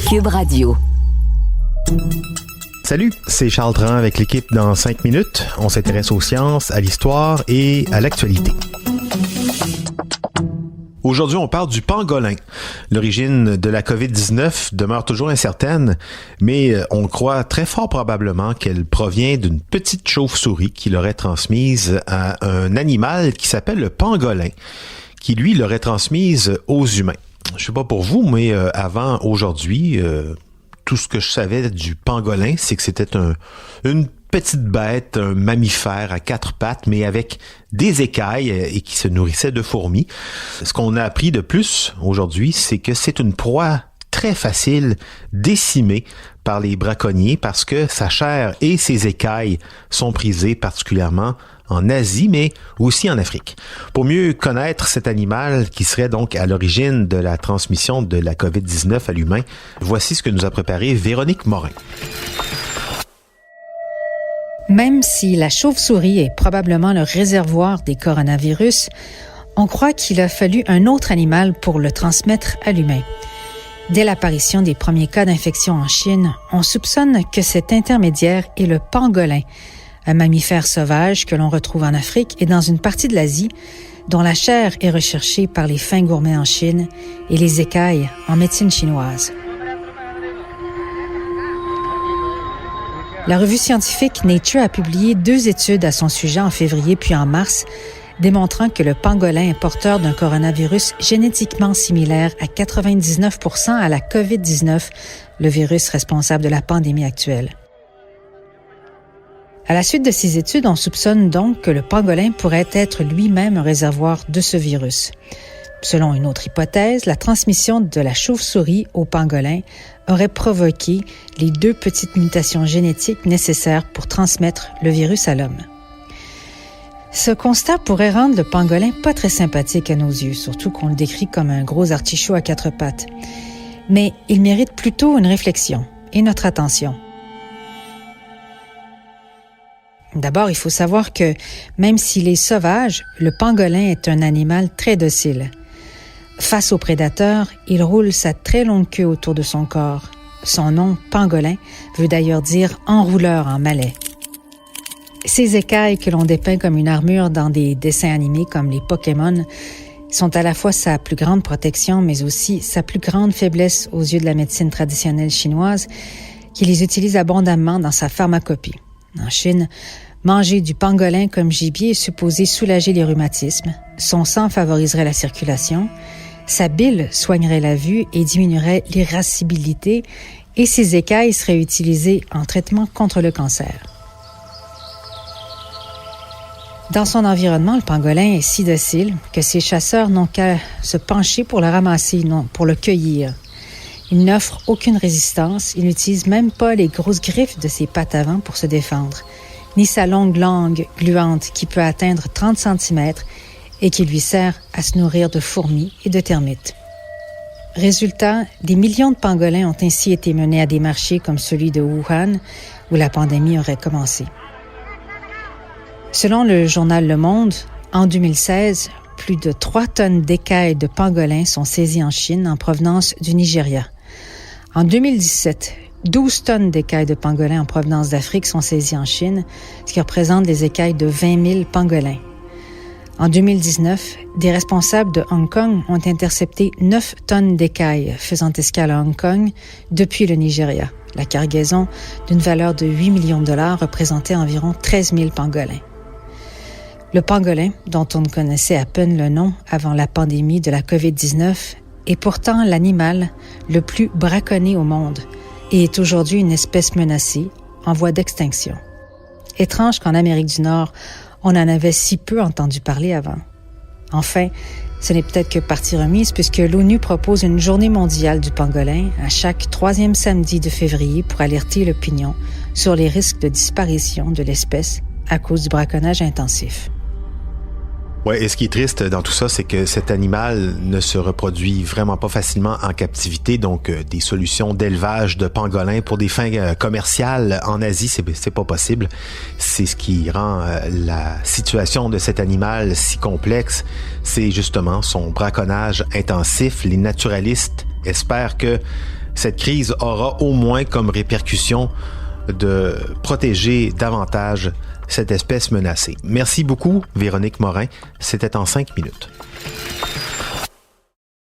Cube Radio. Salut, c'est Charles Dran avec l'équipe dans 5 minutes. On s'intéresse aux sciences, à l'histoire et à l'actualité. Aujourd'hui, on parle du pangolin. L'origine de la COVID-19 demeure toujours incertaine, mais on croit très fort probablement qu'elle provient d'une petite chauve-souris qui l'aurait transmise à un animal qui s'appelle le pangolin, qui lui l'aurait transmise aux humains. Je sais pas pour vous, mais avant aujourd'hui, tout ce que je savais du pangolin, c'est que c'était une petite bête, un mammifère à 4 pattes, mais avec des écailles et qui se nourrissait de fourmis. Ce qu'on a appris de plus aujourd'hui, c'est que c'est une proie très facile, décimée par les braconniers parce que sa chair et ses écailles sont prisées particulièrement en Asie, mais aussi en Afrique. Pour mieux connaître cet animal qui serait donc à l'origine de la transmission de la COVID-19 à l'humain, voici ce que nous a préparé Véronique Morin. Même si la chauve-souris est probablement le réservoir des coronavirus, on croit qu'il a fallu un autre animal pour le transmettre à l'humain. Dès l'apparition des premiers cas d'infection en Chine, on soupçonne que cet intermédiaire est le pangolin, un mammifère sauvage que l'on retrouve en Afrique et dans une partie de l'Asie, dont la chair est recherchée par les fins gourmets en Chine et les écailles en médecine chinoise. La revue scientifique Nature a publié 2 études à son sujet en février puis en mars, démontrant que le pangolin est porteur d'un coronavirus génétiquement similaire à 99% à la COVID-19, le virus responsable de la pandémie actuelle. À la suite de ces études, on soupçonne donc que le pangolin pourrait être lui-même un réservoir de ce virus. Selon une autre hypothèse, la transmission de la chauve-souris au pangolin aurait provoqué les 2 petites mutations génétiques nécessaires pour transmettre le virus à l'homme. Ce constat pourrait rendre le pangolin pas très sympathique à nos yeux, surtout qu'on le décrit comme un gros artichaut à 4 pattes. Mais il mérite plutôt une réflexion et notre attention. D'abord, il faut savoir que, même s'il est sauvage, le pangolin est un animal très docile. Face aux prédateurs, il roule sa très longue queue autour de son corps. Son nom, pangolin, veut d'ailleurs dire enrouleur en malais. Ces écailles que l'on dépeint comme une armure dans des dessins animés comme les Pokémon sont à la fois sa plus grande protection, mais aussi sa plus grande faiblesse aux yeux de la médecine traditionnelle chinoise, qui les utilise abondamment dans sa pharmacopée. En Chine, manger du pangolin comme gibier est supposé soulager les rhumatismes, son sang favoriserait la circulation, sa bile soignerait la vue et diminuerait l'irascibilité, et ses écailles seraient utilisées en traitement contre le cancer. Dans son environnement, le pangolin est si docile que ses chasseurs n'ont qu'à se pencher pour le ramasser, non pour le cueillir. Il n'offre aucune résistance, il n'utilise même pas les grosses griffes de ses pattes avant pour se défendre, ni sa longue langue gluante qui peut atteindre 30 cm et qui lui sert à se nourrir de fourmis et de termites. Résultat, des millions de pangolins ont ainsi été menés à des marchés comme celui de Wuhan, où la pandémie aurait commencé. Selon le journal Le Monde, en 2016, plus de 3 tonnes d'écailles de pangolins sont saisies en Chine en provenance du Nigeria. En 2017, 12 tonnes d'écailles de pangolins en provenance d'Afrique sont saisies en Chine, ce qui représente des écailles de 20 000 pangolins. En 2019, des responsables de Hong Kong ont intercepté 9 tonnes d'écailles faisant escale à Hong Kong depuis le Nigeria. La cargaison, d'une valeur de 8 millions de dollars, représentait environ 13 000 pangolins. Le pangolin, dont on ne connaissait à peine le nom avant la pandémie de la COVID-19, est pourtant l'animal le plus braconné au monde et est aujourd'hui une espèce menacée, en voie d'extinction. Étrange qu'en Amérique du Nord, on en avait si peu entendu parler avant. Enfin, ce n'est peut-être que partie remise puisque l'ONU propose une journée mondiale du pangolin à chaque 3e samedi de février pour alerter l'opinion sur les risques de disparition de l'espèce à cause du braconnage intensif. Ouais, et ce qui est triste dans tout ça, c'est que cet animal ne se reproduit vraiment pas facilement en captivité, donc des solutions d'élevage de pangolins pour des fins commerciales en Asie, c'est pas possible. C'est ce qui rend la situation de cet animal si complexe, c'est justement son braconnage intensif. Les naturalistes espèrent que cette crise aura au moins comme répercussion de protéger davantage cette espèce menacée. Merci beaucoup, Véronique Morin. C'était en 5 minutes.